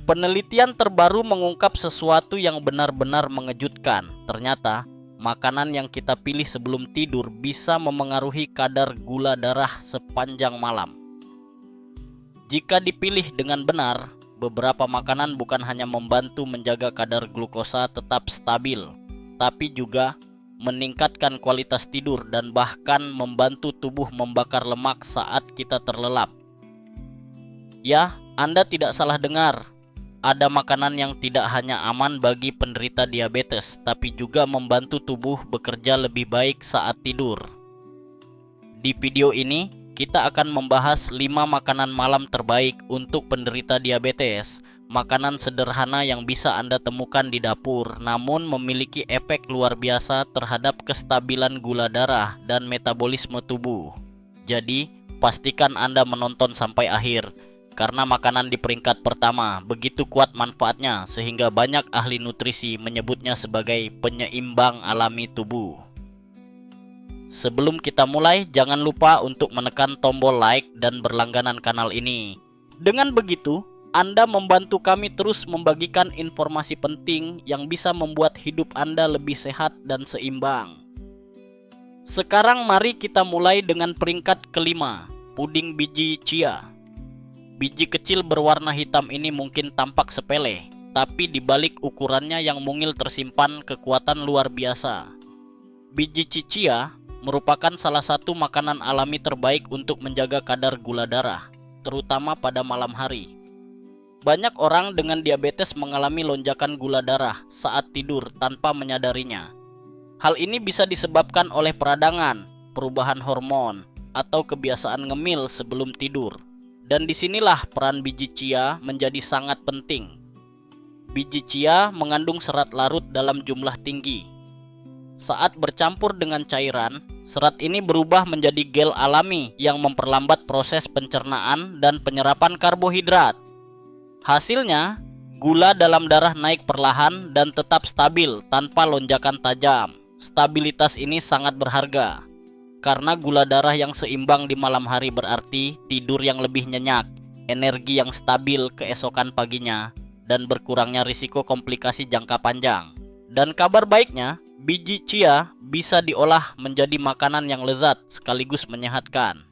Penelitian terbaru mengungkap sesuatu yang benar-benar mengejutkan. Ternyata, makanan yang kita pilih sebelum tidur bisa memengaruhi kadar gula darah sepanjang malam. Jika dipilih dengan benar, beberapa makanan bukan hanya membantu menjaga kadar glukosa tetap stabil, tapi juga meningkatkan kualitas tidur dan bahkan membantu tubuh membakar lemak saat kita terlelap. Ya, Anda tidak salah dengar. Ada makanan yang tidak hanya aman bagi penderita diabetes, tapi juga membantu tubuh bekerja lebih baik saat tidur. Di video ini, kita akan membahas 5 makanan malam terbaik untuk penderita diabetes. Makanan sederhana yang bisa Anda temukan di dapur, namun memiliki efek luar biasa terhadap kestabilan gula darah dan metabolisme tubuh. Jadi, pastikan Anda menonton sampai akhir. Karena makanan di peringkat pertama begitu kuat manfaatnya sehingga banyak ahli nutrisi menyebutnya sebagai penyeimbang alami tubuh. Sebelum kita mulai, jangan lupa untuk menekan tombol like dan berlangganan kanal ini. Dengan begitu, Anda membantu kami terus membagikan informasi penting yang bisa membuat hidup Anda lebih sehat dan seimbang. Sekarang mari kita mulai dengan peringkat kelima, puding biji chia. Biji kecil berwarna hitam ini mungkin tampak sepele, tapi di balik ukurannya yang mungil tersimpan kekuatan luar biasa. Biji chia merupakan salah satu makanan alami terbaik untuk menjaga kadar gula darah, terutama pada malam hari. Banyak orang dengan diabetes mengalami lonjakan gula darah saat tidur tanpa menyadarinya. Hal ini bisa disebabkan oleh peradangan, perubahan hormon, atau kebiasaan ngemil sebelum tidur. Dan disinilah peran biji chia menjadi sangat penting. Biji chia mengandung serat larut dalam jumlah tinggi. Saat bercampur dengan cairan, serat ini berubah menjadi gel alami yang memperlambat proses pencernaan dan penyerapan karbohidrat. Hasilnya, gula dalam darah naik perlahan dan tetap stabil tanpa lonjakan tajam. Stabilitas ini sangat berharga. Karena gula darah yang seimbang di malam hari berarti tidur yang lebih nyenyak, energi yang stabil keesokan paginya, dan berkurangnya risiko komplikasi jangka panjang. Dan kabar baiknya, biji chia bisa diolah menjadi makanan yang lezat sekaligus menyehatkan.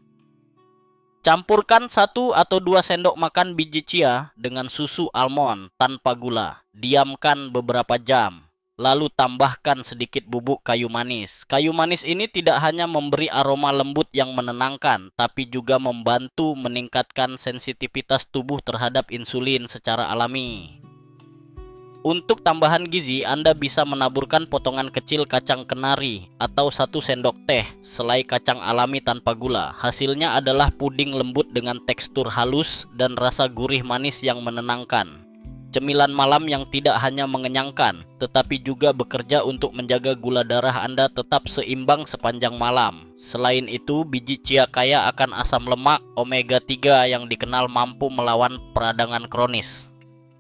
Campurkan 1 atau 2 sendok makan biji chia dengan susu almond tanpa gula. Diamkan beberapa jam. Lalu tambahkan sedikit bubuk kayu manis. Kayu manis ini tidak hanya memberi aroma lembut yang menenangkan, tapi juga membantu meningkatkan sensitivitas tubuh terhadap insulin secara alami. Untuk tambahan gizi, Anda bisa menaburkan potongan kecil kacang kenari atau 1 sendok teh selai kacang alami tanpa gula. Hasilnya adalah puding lembut dengan tekstur halus dan rasa gurih manis yang menenangkan. Cemilan malam yang tidak hanya mengenyangkan, tetapi juga bekerja untuk menjaga gula darah Anda tetap seimbang sepanjang malam. Selain itu, biji chia kaya akan asam lemak omega 3 yang dikenal mampu melawan peradangan kronis.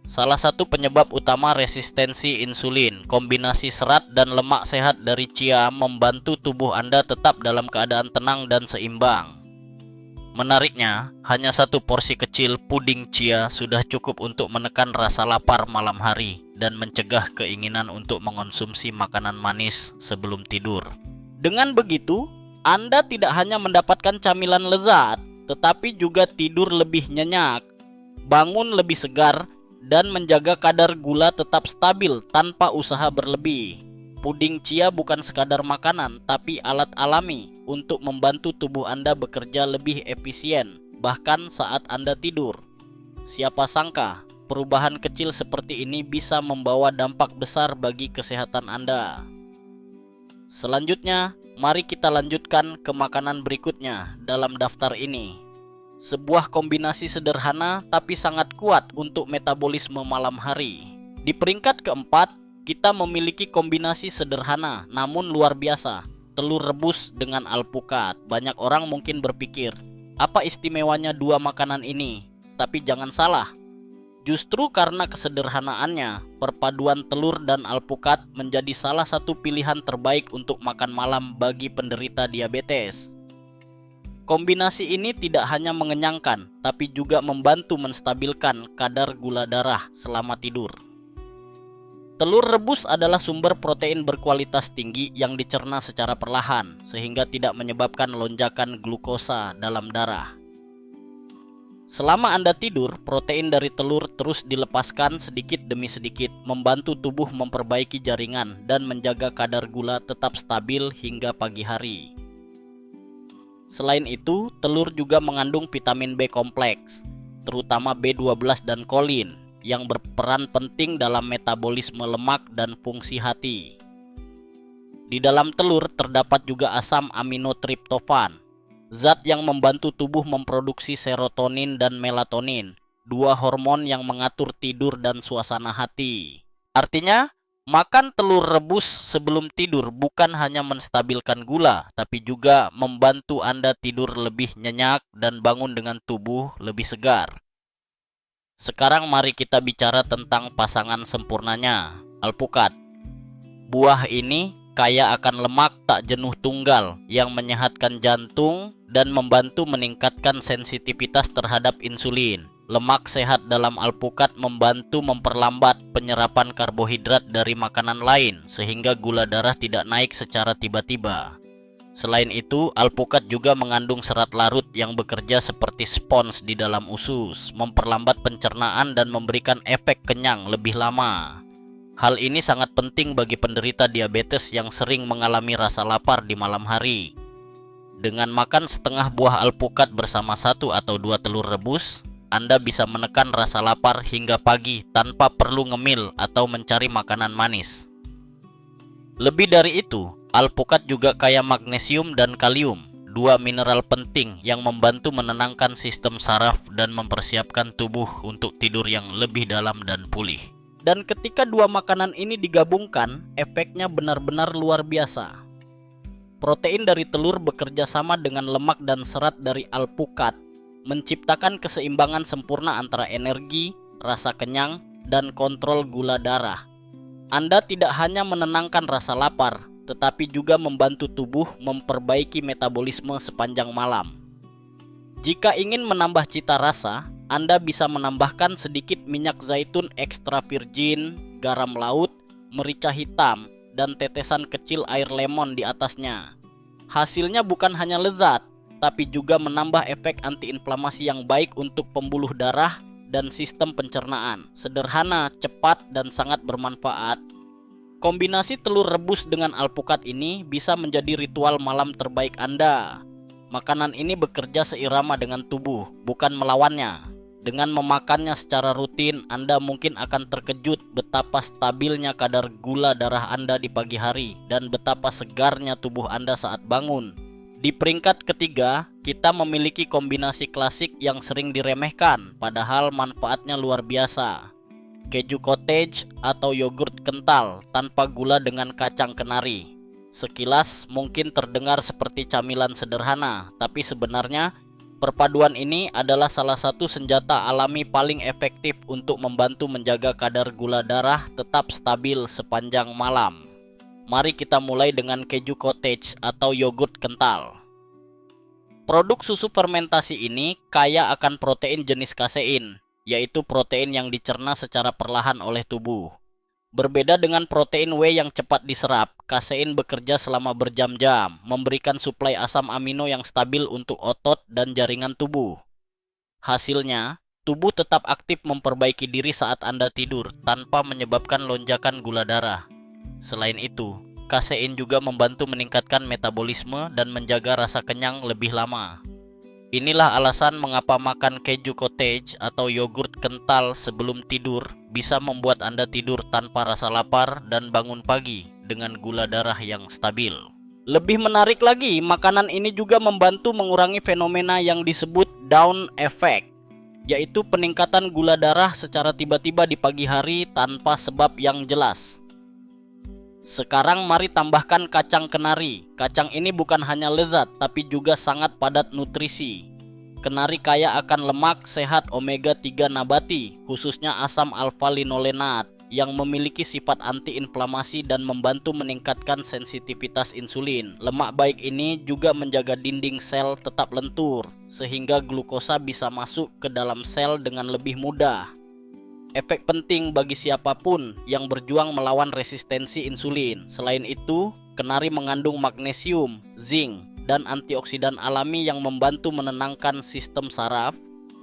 Salah satu penyebab utama resistensi insulin, kombinasi serat dan lemak sehat dari chia membantu tubuh Anda tetap dalam keadaan tenang dan seimbang. Menariknya, hanya 1 porsi kecil puding chia sudah cukup untuk menekan rasa lapar malam hari dan mencegah keinginan untuk mengonsumsi makanan manis sebelum tidur. Dengan begitu, Anda tidak hanya mendapatkan camilan lezat, tetapi juga tidur lebih nyenyak, bangun lebih segar, dan menjaga kadar gula tetap stabil tanpa usaha berlebih. Puding chia bukan sekadar makanan, tapi alat alami untuk membantu tubuh Anda bekerja lebih efisien, bahkan saat Anda tidur. Siapa sangka, perubahan kecil seperti ini bisa membawa dampak besar bagi kesehatan Anda. Selanjutnya, mari kita lanjutkan ke makanan berikutnya dalam daftar ini. Sebuah kombinasi sederhana tapi sangat kuat untuk metabolisme malam hari. Di peringkat keempat, kita memiliki kombinasi sederhana namun luar biasa, telur rebus dengan alpukat. Banyak orang mungkin berpikir, apa istimewanya 2 makanan ini? Tapi jangan salah, justru karena kesederhanaannya, perpaduan telur dan alpukat menjadi salah satu pilihan terbaik untuk makan malam bagi penderita diabetes. Kombinasi ini tidak hanya mengenyangkan, tapi juga membantu menstabilkan kadar gula darah selama tidur. Telur rebus adalah sumber protein berkualitas tinggi yang dicerna secara perlahan, sehingga tidak menyebabkan lonjakan glukosa dalam darah. Selama Anda tidur, protein dari telur terus dilepaskan sedikit demi sedikit, membantu tubuh memperbaiki jaringan dan menjaga kadar gula tetap stabil hingga pagi hari. Selain itu, telur juga mengandung vitamin B kompleks, terutama B12 dan kolin, yang berperan penting dalam metabolisme lemak dan fungsi hati. Di dalam telur terdapat juga asam aminotriptofan, zat yang membantu tubuh memproduksi serotonin dan melatonin, dua hormon yang mengatur tidur dan suasana hati. Artinya, makan telur rebus sebelum tidur bukan hanya menstabilkan gula, tapi juga membantu Anda tidur lebih nyenyak dan bangun dengan tubuh lebih segar. Sekarang mari kita bicara tentang pasangan sempurnanya, alpukat. Buah ini kaya akan lemak tak jenuh tunggal yang menyehatkan jantung dan membantu meningkatkan sensitivitas terhadap insulin. Lemak sehat dalam alpukat membantu memperlambat penyerapan karbohidrat dari makanan lain sehingga gula darah tidak naik secara tiba-tiba. Selain itu, alpukat juga mengandung serat larut yang bekerja seperti spons di dalam usus, memperlambat pencernaan dan memberikan efek kenyang lebih lama. Hal ini sangat penting bagi penderita diabetes yang sering mengalami rasa lapar di malam hari. Dengan makan setengah buah alpukat bersama 1 atau 2 telur rebus, Anda bisa menekan rasa lapar hingga pagi tanpa perlu ngemil atau mencari makanan manis. Lebih dari itu, alpukat juga kaya magnesium dan kalium, dua mineral penting yang membantu menenangkan sistem saraf dan mempersiapkan tubuh untuk tidur yang lebih dalam dan pulih. Dan ketika dua makanan ini digabungkan, efeknya benar-benar luar biasa. Protein dari telur bekerja sama dengan lemak dan serat dari alpukat, menciptakan keseimbangan sempurna antara energi, rasa kenyang, dan kontrol gula darah. Anda tidak hanya menenangkan rasa lapar, tetapi juga membantu tubuh memperbaiki metabolisme sepanjang malam. Jika ingin menambah cita rasa, Anda bisa menambahkan sedikit minyak zaitun ekstra virgin, garam laut, merica hitam, dan tetesan kecil air lemon di atasnya. Hasilnya bukan hanya lezat, tapi juga menambah efek antiinflamasi yang baik untuk pembuluh darah dan sistem pencernaan. Sederhana, cepat, dan sangat bermanfaat. Kombinasi telur rebus dengan alpukat ini bisa menjadi ritual malam terbaik Anda. Makanan ini bekerja seirama dengan tubuh, bukan melawannya. Dengan memakannya secara rutin, Anda mungkin akan terkejut betapa stabilnya kadar gula darah Anda di pagi hari dan betapa segarnya tubuh Anda saat bangun. Di peringkat ketiga, kita memiliki kombinasi klasik yang sering diremehkan, padahal manfaatnya luar biasa. Keju cottage atau yogurt kental tanpa gula dengan kacang kenari. Sekilas mungkin terdengar seperti camilan sederhana, tapi sebenarnya perpaduan ini adalah salah satu senjata alami paling efektif untuk membantu menjaga kadar gula darah tetap stabil sepanjang malam. Mari kita mulai dengan keju cottage atau yogurt kental. Produk susu fermentasi ini kaya akan protein jenis kasein, yaitu protein yang dicerna secara perlahan oleh tubuh. Berbeda dengan protein whey yang cepat diserap, kasein bekerja selama berjam-jam, memberikan suplai asam amino yang stabil untuk otot dan jaringan tubuh. Hasilnya, tubuh tetap aktif memperbaiki diri saat Anda tidur tanpa menyebabkan lonjakan gula darah. Selain itu, kasein juga membantu meningkatkan metabolisme dan menjaga rasa kenyang lebih lama. Inilah alasan mengapa makan keju cottage atau yogurt kental sebelum tidur bisa membuat Anda tidur tanpa rasa lapar dan bangun pagi dengan gula darah yang stabil. Lebih menarik lagi, makanan ini juga membantu mengurangi fenomena yang disebut down effect, yaitu peningkatan gula darah secara tiba-tiba di pagi hari tanpa sebab yang jelas. Sekarang mari tambahkan kacang kenari. Kacang ini bukan hanya lezat, tapi juga sangat padat nutrisi. Kenari kaya akan lemak sehat omega 3 nabati, khususnya asam alfa linolenat, yang memiliki sifat antiinflamasi dan membantu meningkatkan sensitivitas insulin. Lemak baik ini juga menjaga dinding sel tetap lentur, sehingga glukosa bisa masuk ke dalam sel dengan lebih mudah. Efek penting bagi siapapun yang berjuang melawan resistensi insulin. Selain itu, kenari mengandung magnesium, zinc, dan antioksidan alami yang membantu menenangkan sistem saraf,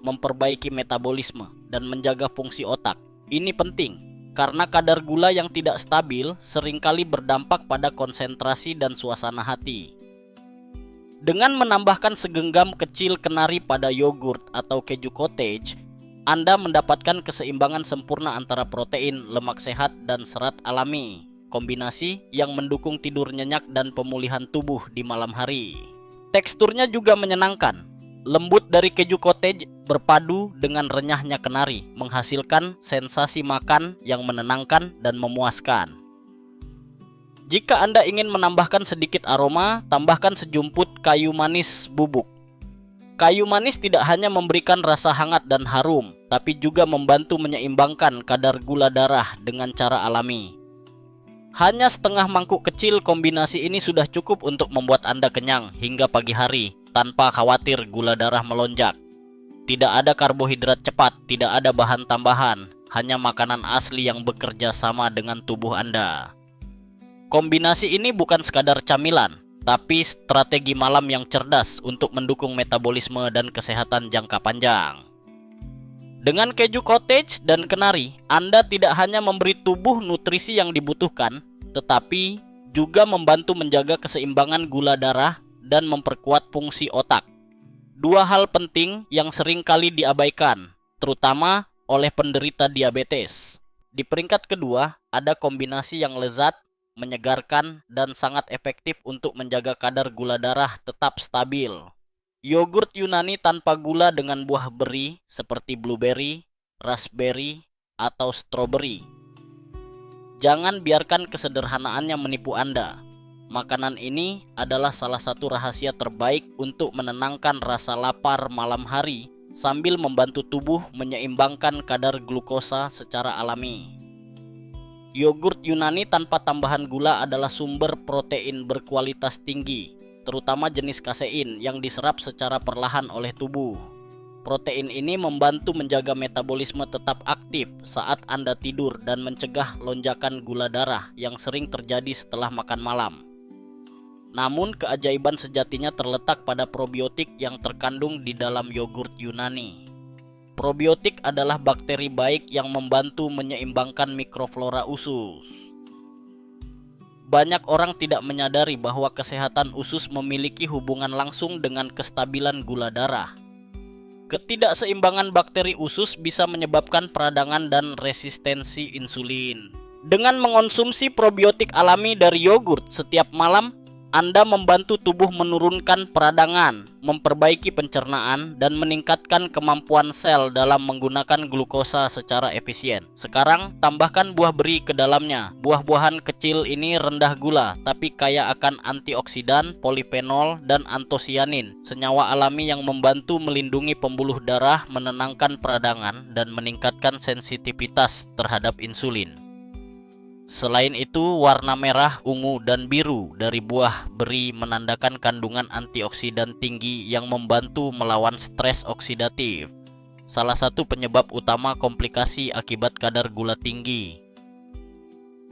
memperbaiki metabolisme, dan menjaga fungsi otak. Ini penting karena kadar gula yang tidak stabil seringkali berdampak pada konsentrasi dan suasana hati. Dengan menambahkan segenggam kecil kenari pada yogurt atau keju cottage, Anda mendapatkan keseimbangan sempurna antara protein, lemak sehat, dan serat alami. Kombinasi yang mendukung tidur nyenyak dan pemulihan tubuh di malam hari. Teksturnya juga menyenangkan. Lembut dari keju cottage berpadu dengan renyahnya kenari, menghasilkan sensasi makan yang menenangkan dan memuaskan. Jika Anda ingin menambahkan sedikit aroma, tambahkan sejumput kayu manis bubuk. Kayu manis tidak hanya memberikan rasa hangat dan harum, tapi juga membantu menyeimbangkan kadar gula darah dengan cara alami. Hanya setengah mangkuk kecil kombinasi ini sudah cukup untuk membuat Anda kenyang hingga pagi hari, tanpa khawatir gula darah melonjak. Tidak ada karbohidrat cepat, tidak ada bahan tambahan, hanya makanan asli yang bekerja sama dengan tubuh Anda. Kombinasi ini bukan sekadar camilan, tapi strategi malam yang cerdas untuk mendukung metabolisme dan kesehatan jangka panjang. Dengan keju cottage dan kenari, Anda tidak hanya memberi tubuh nutrisi yang dibutuhkan, tetapi juga membantu menjaga keseimbangan gula darah dan memperkuat fungsi otak. Dua hal penting yang sering kali diabaikan, terutama oleh penderita diabetes. Di peringkat kedua, ada kombinasi yang lezat, menyegarkan, dan sangat efektif untuk menjaga kadar gula darah tetap stabil. Yogurt Yunani tanpa gula dengan buah beri seperti blueberry, raspberry, atau strawberry. Jangan biarkan kesederhanaannya menipu Anda. Makanan ini adalah salah satu rahasia terbaik untuk menenangkan rasa lapar malam hari sambil membantu tubuh menyeimbangkan kadar glukosa secara alami. Yogurt Yunani tanpa tambahan gula adalah sumber protein berkualitas tinggi, terutama jenis kasein yang diserap secara perlahan oleh tubuh. Protein ini membantu menjaga metabolisme tetap aktif saat Anda tidur dan mencegah lonjakan gula darah yang sering terjadi setelah makan malam. Namun keajaiban sejatinya terletak pada probiotik yang terkandung di dalam yogurt Yunani. Probiotik adalah bakteri baik yang membantu menyeimbangkan mikroflora usus. Banyak orang tidak menyadari bahwa kesehatan usus memiliki hubungan langsung dengan kestabilan gula darah. Ketidakseimbangan bakteri usus bisa menyebabkan peradangan dan resistensi insulin. Dengan mengonsumsi probiotik alami dari yogurt setiap malam, Anda membantu tubuh menurunkan peradangan, memperbaiki pencernaan, dan meningkatkan kemampuan sel dalam menggunakan glukosa secara efisien. Sekarang, tambahkan buah beri ke dalamnya. Buah-buahan kecil ini rendah gula, tapi kaya akan antioksidan, polifenol, dan antosianin, senyawa alami yang membantu melindungi pembuluh darah, menenangkan peradangan, dan meningkatkan sensitivitas terhadap insulin. Selain itu, warna merah, ungu, dan biru dari buah beri menandakan kandungan antioksidan tinggi yang membantu melawan stres oksidatif, salah satu penyebab utama komplikasi akibat kadar gula tinggi.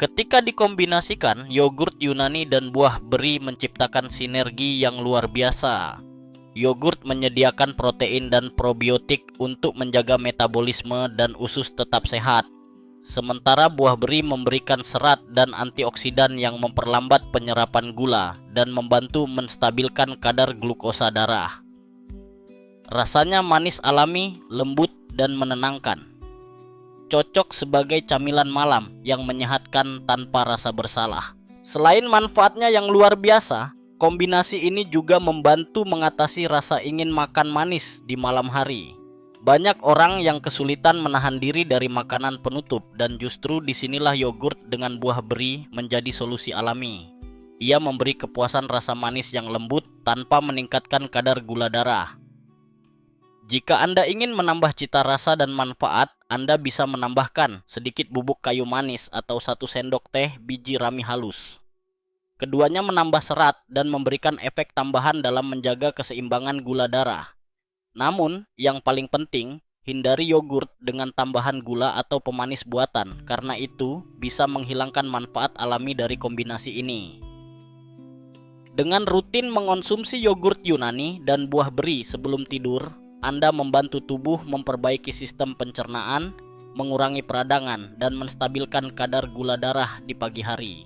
Ketika dikombinasikan, yogurt Yunani dan buah beri menciptakan sinergi yang luar biasa. Yogurt menyediakan protein dan probiotik untuk menjaga metabolisme dan usus tetap sehat. Sementara buah beri memberikan serat dan antioksidan yang memperlambat penyerapan gula dan membantu menstabilkan kadar glukosa darah. Rasanya manis alami, lembut, dan menenangkan. Cocok sebagai camilan malam yang menyehatkan tanpa rasa bersalah. Selain manfaatnya yang luar biasa, kombinasi ini juga membantu mengatasi rasa ingin makan manis di malam hari. Banyak orang yang kesulitan menahan diri dari makanan penutup, dan justru disinilah yogurt dengan buah beri menjadi solusi alami. Ia memberi kepuasan rasa manis yang lembut tanpa meningkatkan kadar gula darah. Jika Anda ingin menambah cita rasa dan manfaat, Anda bisa menambahkan sedikit bubuk kayu manis atau 1 sendok teh biji rami halus. Keduanya menambah serat dan memberikan efek tambahan dalam menjaga keseimbangan gula darah. Namun, yang paling penting, hindari yogurt dengan tambahan gula atau pemanis buatan, karena itu bisa menghilangkan manfaat alami dari kombinasi ini. Dengan rutin mengonsumsi yogurt Yunani dan buah beri sebelum tidur, Anda membantu tubuh memperbaiki sistem pencernaan, mengurangi peradangan, dan menstabilkan kadar gula darah di pagi hari.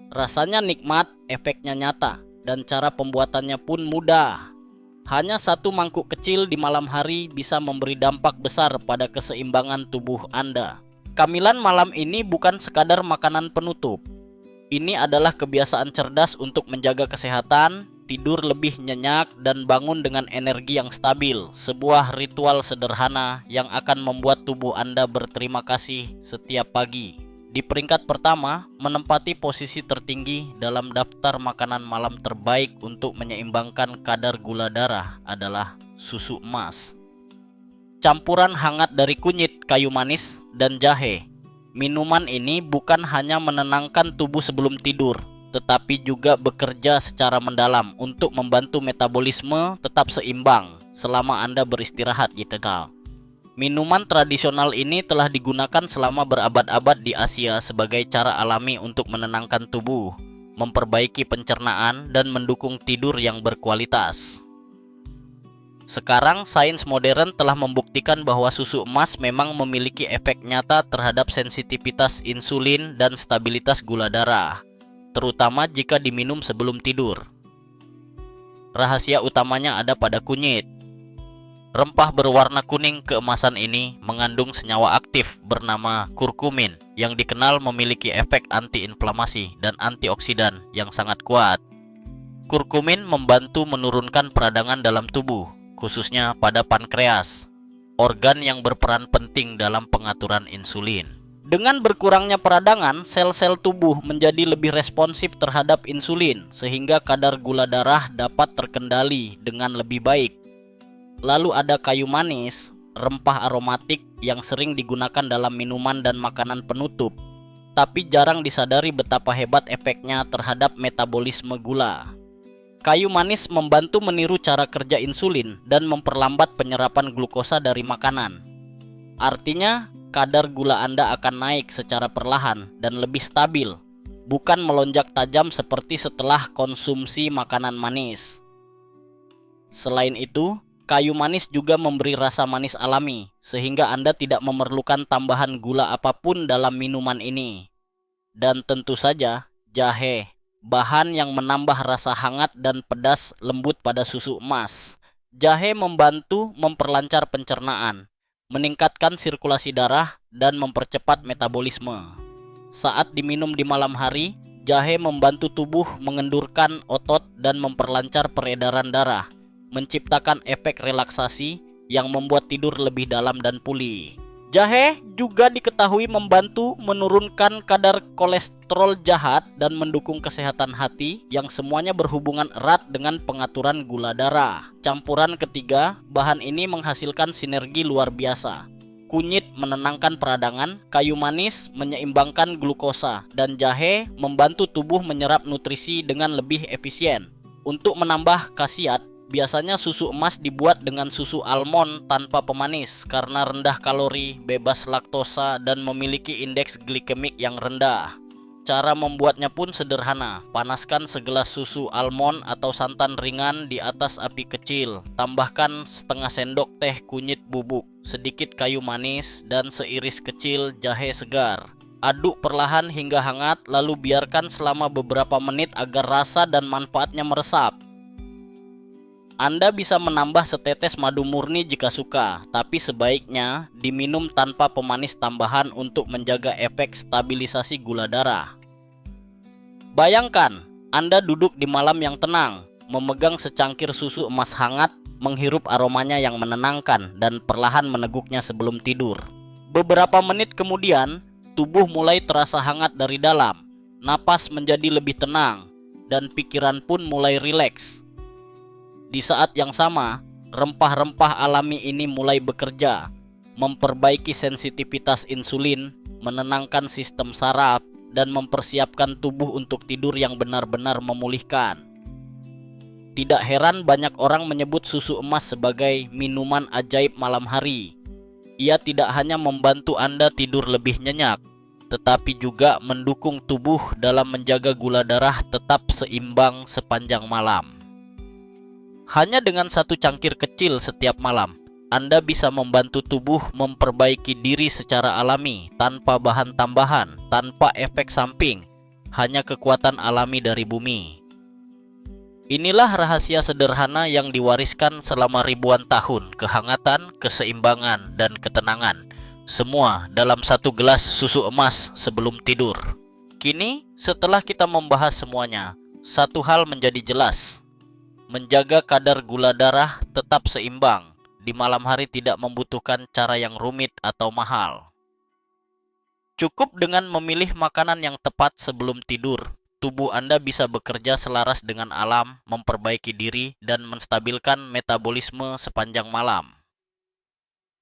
Rasanya nikmat, efeknya nyata, dan cara pembuatannya pun mudah. Hanya 1 mangkuk kecil di malam hari bisa memberi dampak besar pada keseimbangan tubuh Anda. Camilan malam ini bukan sekadar makanan penutup. Ini adalah kebiasaan cerdas untuk menjaga kesehatan, tidur lebih nyenyak, dan bangun dengan energi yang stabil. Sebuah ritual sederhana yang akan membuat tubuh Anda berterima kasih setiap pagi. Di peringkat pertama, menempati posisi tertinggi dalam daftar makanan malam terbaik untuk menyeimbangkan kadar gula darah adalah susu emas. Campuran hangat dari kunyit, kayu manis, dan jahe. Minuman ini bukan hanya menenangkan tubuh sebelum tidur, tetapi juga bekerja secara mendalam untuk membantu metabolisme tetap seimbang selama Anda beristirahat gitu. Minuman tradisional ini telah digunakan selama berabad-abad di Asia sebagai cara alami untuk menenangkan tubuh, memperbaiki pencernaan, dan mendukung tidur yang berkualitas. Sekarang, sains modern telah membuktikan bahwa susu emas memang memiliki efek nyata terhadap sensitivitas insulin dan stabilitas gula darah, terutama jika diminum sebelum tidur. Rahasia utamanya ada pada kunyit. Rempah berwarna kuning keemasan ini mengandung senyawa aktif bernama kurkumin yang dikenal memiliki efek antiinflamasi dan antioksidan yang sangat kuat. Kurkumin membantu menurunkan peradangan dalam tubuh, khususnya pada pankreas, organ yang berperan penting dalam pengaturan insulin. Dengan berkurangnya peradangan, sel-sel tubuh menjadi lebih responsif terhadap insulin, sehingga kadar gula darah dapat terkendali dengan lebih baik. Lalu ada kayu manis, rempah aromatik yang sering digunakan dalam minuman dan makanan penutup, tapi jarang disadari betapa hebat efeknya terhadap metabolisme gula. Kayu manis membantu meniru cara kerja insulin dan memperlambat penyerapan glukosa dari makanan. Artinya, kadar gula Anda akan naik secara perlahan dan lebih stabil, bukan melonjak tajam seperti setelah konsumsi makanan manis. Selain itu, kayu manis juga memberi rasa manis alami, sehingga Anda tidak memerlukan tambahan gula apapun dalam minuman ini. Dan tentu saja, jahe, bahan yang menambah rasa hangat dan pedas lembut pada susu emas. Jahe membantu memperlancar pencernaan, meningkatkan sirkulasi darah, dan mempercepat metabolisme. Saat diminum di malam hari, jahe membantu tubuh mengendurkan otot dan memperlancar peredaran darah, menciptakan efek relaksasi yang membuat tidur lebih dalam dan pulih. Jahe juga diketahui membantu menurunkan kadar kolesterol jahat dan mendukung kesehatan hati yang semuanya berhubungan erat dengan pengaturan gula darah. Campuran ketiga, bahan ini menghasilkan sinergi luar biasa. Kunyit menenangkan peradangan, kayu manis menyeimbangkan glukosa, dan jahe membantu tubuh menyerap nutrisi dengan lebih efisien. Untuk menambah khasiat, biasanya susu emas dibuat dengan susu almond tanpa pemanis karena rendah kalori, bebas laktosa, dan memiliki indeks glikemik yang rendah. Cara membuatnya pun sederhana. Panaskan segelas susu almond atau santan ringan di atas api kecil. Tambahkan setengah sendok teh kunyit bubuk, sedikit kayu manis, dan seiris kecil jahe segar. Aduk perlahan hingga hangat, lalu biarkan selama beberapa menit agar rasa dan manfaatnya meresap. Anda bisa menambah setetes madu murni jika suka, tapi sebaiknya diminum tanpa pemanis tambahan untuk menjaga efek stabilisasi gula darah. Bayangkan, Anda duduk di malam yang tenang, memegang secangkir susu emas hangat, menghirup aromanya yang menenangkan, dan perlahan meneguknya sebelum tidur. Beberapa menit kemudian, tubuh mulai terasa hangat dari dalam, napas menjadi lebih tenang, dan pikiran pun mulai rileks. Di saat yang sama, rempah-rempah alami ini mulai bekerja. memperbaiki sensitivitas insulin, menenangkan sistem saraf, dan mempersiapkan tubuh untuk tidur yang benar-benar memulihkan. Tidak heran banyak orang menyebut susu emas sebagai minuman ajaib malam hari. Ia tidak hanya membantu Anda tidur lebih nyenyak, tetapi juga mendukung tubuh dalam menjaga gula darah tetap seimbang sepanjang malam. Hanya dengan satu cangkir kecil setiap malam, Anda bisa membantu tubuh memperbaiki diri secara alami, tanpa bahan tambahan, tanpa efek samping, hanya kekuatan alami dari bumi. Inilah rahasia sederhana yang diwariskan selama ribuan tahun, kehangatan, keseimbangan, dan ketenangan. Semua dalam satu gelas susu emas sebelum tidur. Kini, setelah kita membahas semuanya, satu hal menjadi jelas. Menjaga kadar gula darah tetap seimbang di malam hari tidak membutuhkan cara yang rumit atau mahal. Cukup dengan memilih makanan yang tepat sebelum tidur. Tubuh Anda bisa bekerja selaras dengan alam, memperbaiki diri, dan menstabilkan metabolisme sepanjang malam.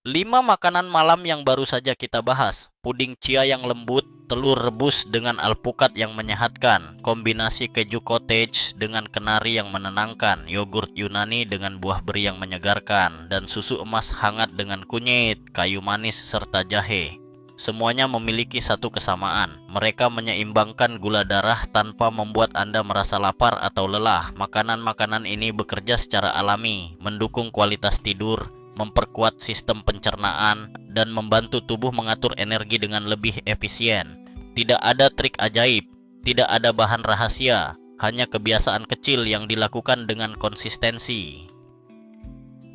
5 makanan malam yang baru saja kita bahas. Puding chia yang lembut, telur rebus dengan alpukat yang menyehatkan, kombinasi keju cottage dengan kenari yang menenangkan, yogurt Yunani dengan buah beri yang menyegarkan, dan susu emas hangat dengan kunyit, kayu manis, serta jahe. Semuanya memiliki satu kesamaan. Mereka menyeimbangkan gula darah tanpa membuat Anda merasa lapar atau lelah. Makanan-makanan ini bekerja secara alami, mendukung kualitas tidur, memperkuat sistem pencernaan, dan membantu tubuh mengatur energi dengan lebih efisien. Tidak ada trik ajaib, tidak ada bahan rahasia, hanya kebiasaan kecil yang dilakukan dengan konsistensi.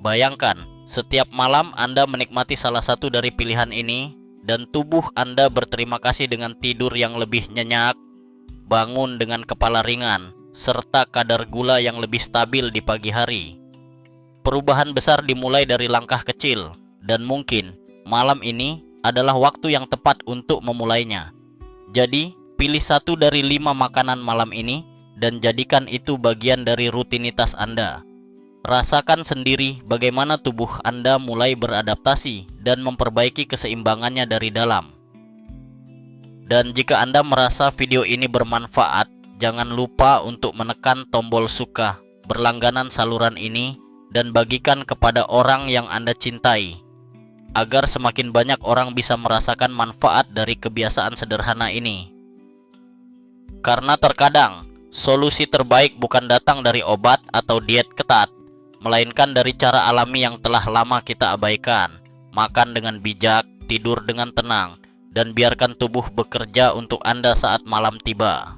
Bayangkan, setiap malam Anda menikmati salah satu dari pilihan ini, dan tubuh Anda berterima kasih dengan tidur yang lebih nyenyak, bangun dengan kepala ringan, serta kadar gula yang lebih stabil di pagi hari. Perubahan besar dimulai dari langkah kecil, dan mungkin malam ini adalah waktu yang tepat untuk memulainya. Jadi, pilih satu dari 5 makanan malam ini, dan jadikan itu bagian dari rutinitas Anda. Rasakan sendiri bagaimana tubuh Anda mulai beradaptasi dan memperbaiki keseimbangannya dari dalam. Dan jika Anda merasa video ini bermanfaat, jangan lupa untuk menekan tombol suka, berlangganan saluran ini, dan bagikan kepada orang yang Anda cintai, agar semakin banyak orang bisa merasakan manfaat dari kebiasaan sederhana ini. Karena terkadang, solusi terbaik bukan datang dari obat atau diet ketat, melainkan dari cara alami yang telah lama kita abaikan. Makan dengan bijak, tidur dengan tenang, dan biarkan tubuh bekerja untuk Anda saat malam tiba.